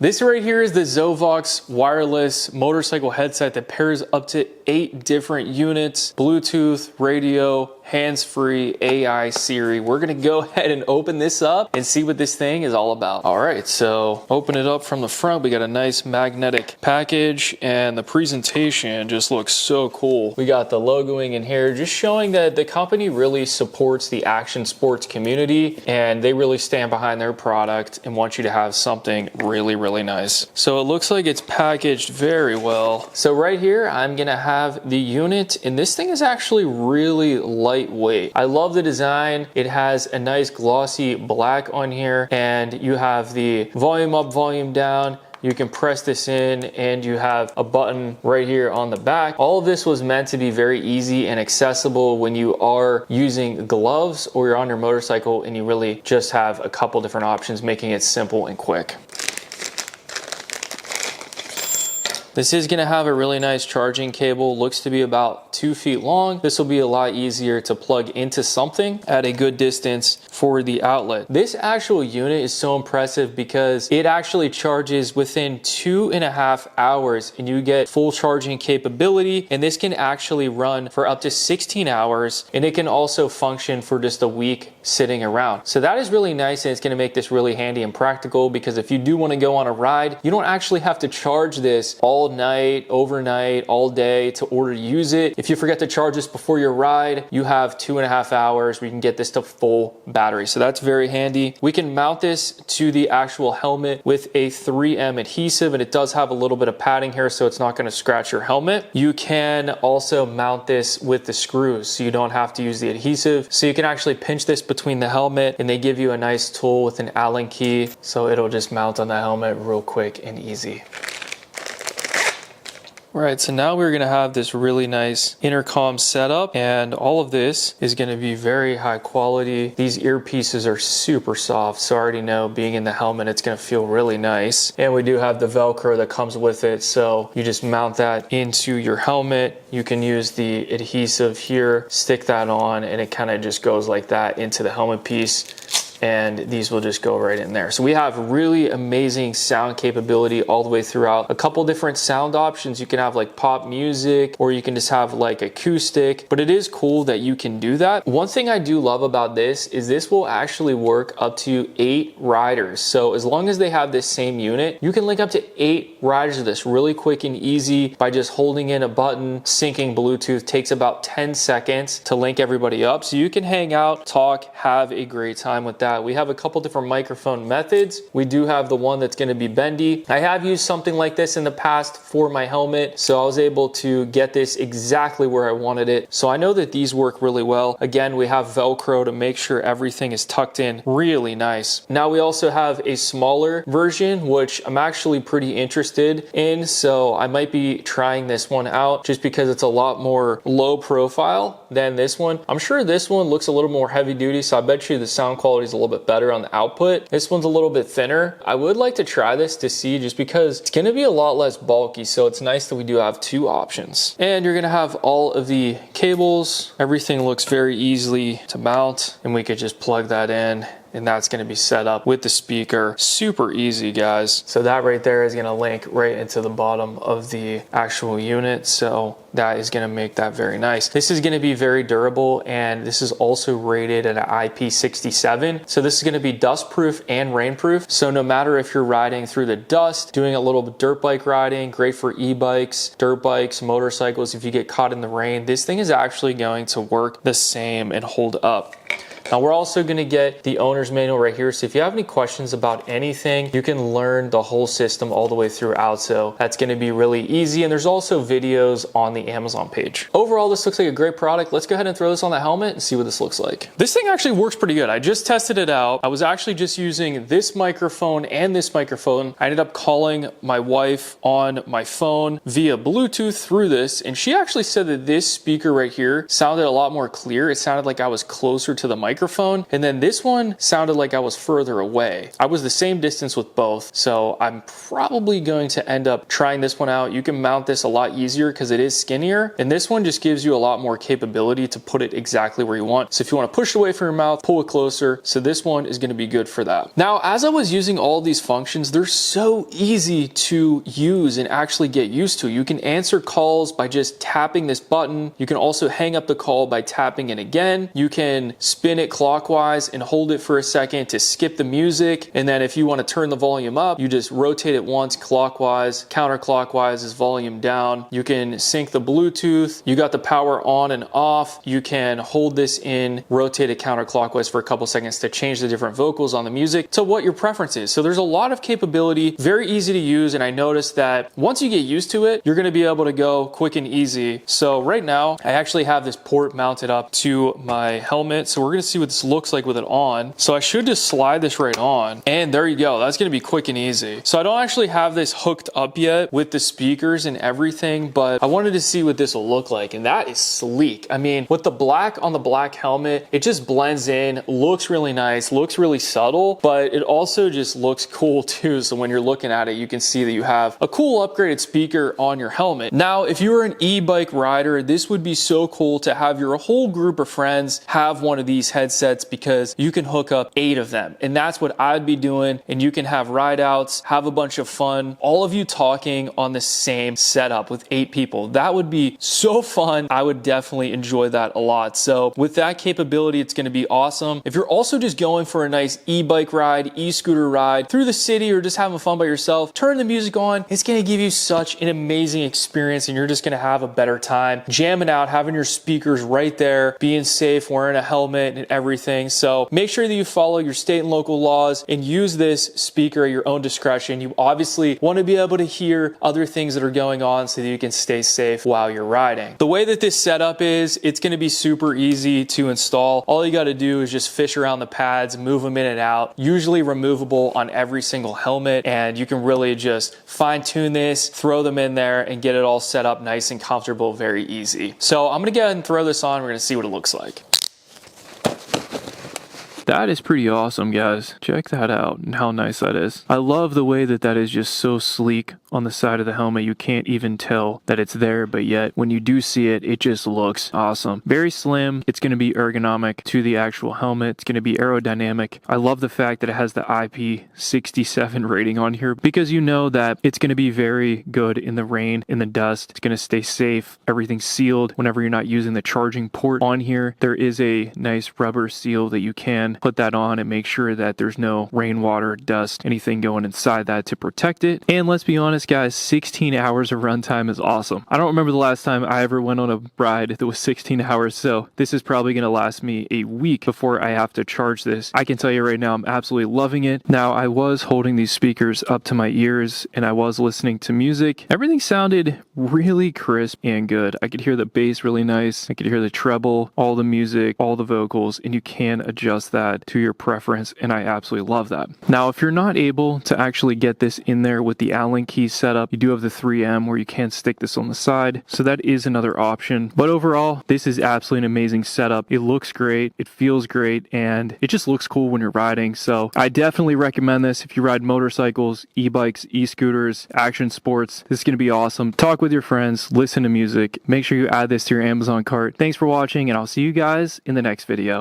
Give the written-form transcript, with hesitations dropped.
This right here is the ZOVTIX wireless motorcycle headset that pairs up to 8 different units, Bluetooth, radio, hands-free, AI, Siri. We're gonna go ahead and open this up and see what this thing is all about. All right, so open it up from the front. We got a nice magnetic package and the presentation just looks so cool. We got the logoing in here, just showing that the company really supports the action sports community and they really stand behind their product and want you to have something really nice. So it looks like it's packaged very well. So right here, I'm gonna have the unit, and this thing is actually really lightweight. I love the design. It has a nice glossy black on here, and you have the volume up, volume down. You can press this in and you have a button right here on the back. All of this was meant to be very easy and accessible when you are using gloves or you're on your motorcycle and you really just have a couple different options, making it simple and quick. This is gonna have a really nice charging cable, looks to be about 2 feet long. This will be a lot easier to plug into something at a good distance for the outlet. This actual unit is so impressive because it actually charges within 2.5 hours and you get full charging capability, and this can actually run for up to 16 hours, and it can also function for just a week sitting around. So that is really nice, and it's gonna make this really handy and practical because if you do wanna go on a ride, you don't actually have to charge this all night, overnight, all day to order to use it. If you forget to charge this before your ride, you have 2.5 hours where you can get this to full battery. So that's very handy. We can mount this to the actual helmet with a 3M adhesive, and it does have a little bit of padding here so it's not going to scratch your helmet. You can also mount this with the screws so you don't have to use the adhesive. So you can actually pinch this between the helmet, and they give you a nice tool with an Allen key so it'll just mount on the helmet real quick and easy. Right, so now we're gonna have this really nice intercom setup, and all of this is gonna be very high quality. These earpieces are super soft, so I already know being in the helmet, it's gonna feel really nice. And we do have the Velcro that comes with it, so you just mount that into your helmet. You can use the adhesive here, stick that on, and it kind of just goes like that into the helmet piece. And these will just go right in there. So we have really amazing sound capability all the way throughout. A couple different sound options. You can have like pop music, or you can just have like acoustic, but it is cool that you can do that. One thing I do love about this is this will actually work up to 8 riders. So as long as they have this same unit, you can link up to 8 riders of this really quick and easy by just holding in a button. Syncing Bluetooth takes about 10 seconds to link everybody up. So you can hang out, talk, have a great time with that. We have a couple different microphone methods. We do have the one that's going to be bendy. I have used something like this in the past for my helmet, so I was able to get this exactly where I wanted it. So I know that these work really well. Again, we have Velcro to make sure everything is tucked in really nice. Now we also have a smaller version, which I'm actually pretty interested in, so I might be trying this one out just because it's a lot more low profile than this one. I'm sure this one looks a little more heavy duty, so I bet you the sound quality is a little bit better on the output. This one's a little bit thinner. I would like to try this to see, just because it's going to be a lot less bulky, so it's nice that we do have 2 options. And you're going to have all of the cables. Everything looks very easily to mount, and we could just plug that in, and that's going to be set up with the speaker. Super easy, guys. So that right there is going to link right into the bottom of the actual unit, so that is going to make that very nice. This is going to be very durable, and this is also rated at an IP67. So this is going to be dust proof and rain proof. So no matter if you're riding through the dust, doing a little dirt bike riding, great for e-bikes, dirt bikes, motorcycles, if you get caught in the rain, this thing is actually going to work the same and hold up. Now we're also going to get the owner's manual right here, so if you have any questions about anything, you can learn the whole system all the way throughout, so that's going to be really easy. And there's also videos on the Amazon page. Overall, this looks like a great product. Let's go ahead and throw this on the helmet and see what this looks like. This thing actually works pretty good. I just tested it out. I was actually just using this microphone and this microphone. I ended up calling my wife on my phone via Bluetooth through this, and she actually said that this speaker right here sounded a lot more clear. It sounded like I was closer to the microphone. microphone. And then this one sounded like I was further away. I was the same distance with both. So I'm probably going to end up trying this one out. You can mount this a lot easier because it is skinnier. And this one just gives you a lot more capability to put it exactly where you want. So if you want to push it away from your mouth, pull it closer. So this one is going to be good for that. Now, as I was using all these functions, they're so easy to use and actually get used to. You can answer calls by just tapping this button. You can also hang up the call by tapping it again. You can spin it clockwise and hold it for a second to skip the music. And then if you want to turn the volume up, you just rotate it once clockwise. Counterclockwise is volume down. You can sync the Bluetooth. You got the power on and off. You can hold this in, rotate it counterclockwise for a couple seconds to change the different vocals on the music to what your preference is. So there's a lot of capability, very easy to use. And I noticed that once you get used to it, you're going to be able to go quick and easy. So right now I actually have this port mounted up to my helmet. So we're going to see what this looks like with it on. So I should just slide this right on, and there you go. That's going to be quick and easy. So I don't actually have this hooked up yet with the speakers and everything, but I wanted to see what this will look like. And that is sleek. I mean, with the black on the black helmet, it just blends in, looks really nice, looks really subtle, but it also just looks cool too. So when you're looking at it, you can see that you have a cool upgraded speaker on your helmet. Now, if you were an e-bike rider, this would be so cool to have your whole group of friends have one of these headsets, because you can hook up 8 of them. And that's what I'd be doing. And you can have ride outs, have a bunch of fun, all of you talking on the same setup with 8 people. That would be so fun. I would definitely enjoy that a lot. So with that capability, it's going to be awesome. If you're also just going for a nice e-bike ride, e-scooter ride through the city, or just having fun by yourself, turn the music on. It's going to give you such an amazing experience, and you're just going to have a better time jamming out, having your speakers right there, being safe, wearing a helmet and everything. So make sure that you follow your state and local laws and use this speaker at your own discretion. You obviously want to be able to hear other things that are going on so that you can stay safe while you're riding. The way that this setup is, it's going to be super easy to install. All you got to do is just fish around the pads, move them in and out, usually removable on every single helmet, and you can really just fine tune this, throw them in there, and get it all set up nice and comfortable, very easy. So I'm going to go ahead and throw this on. We're going to see what it looks like. That is pretty awesome, guys. Check that out and how nice that is. I love the way that that is just so sleek on the side of the helmet. You can't even tell that it's there, but yet when you do see it, it just looks awesome. Very slim. It's going to be ergonomic to the actual helmet. It's going to be aerodynamic. I love the fact that it has the IP67 rating on here, because you know that it's going to be very good in the rain, in the dust. It's going to stay safe. Everything's sealed whenever you're not using the charging port on here. There is a nice rubber seal that you can put that on and make sure that there's no rainwater, dust, anything going inside that to protect it. And let's be honest, guys, 16 hours of runtime is awesome. I don't remember the last time I ever went on a ride that was 16 hours, so this is probably going to last me a week before I have to charge this. I can tell you right now, I'm absolutely loving it. Now, I was holding these speakers up to my ears and I was listening to music. Everything sounded really crisp and good. I could hear the bass really nice. I could hear the treble, all the music, all the vocals, and you can adjust that to your preference, and I absolutely love that. Now, if you're not able to actually get this in there with the Allen key setup, you do have the 3M where you can stick this on the side, so that is another option. But overall, this is absolutely an amazing setup. It looks great, it feels great, and it just looks cool when you're riding. So I definitely recommend this if you ride motorcycles, e-bikes, e-scooters, action sports. This is going to be awesome. Talk with your friends, listen to music. Make sure you add this to your Amazon cart. Thanks for watching, and I'll see you guys in the next video.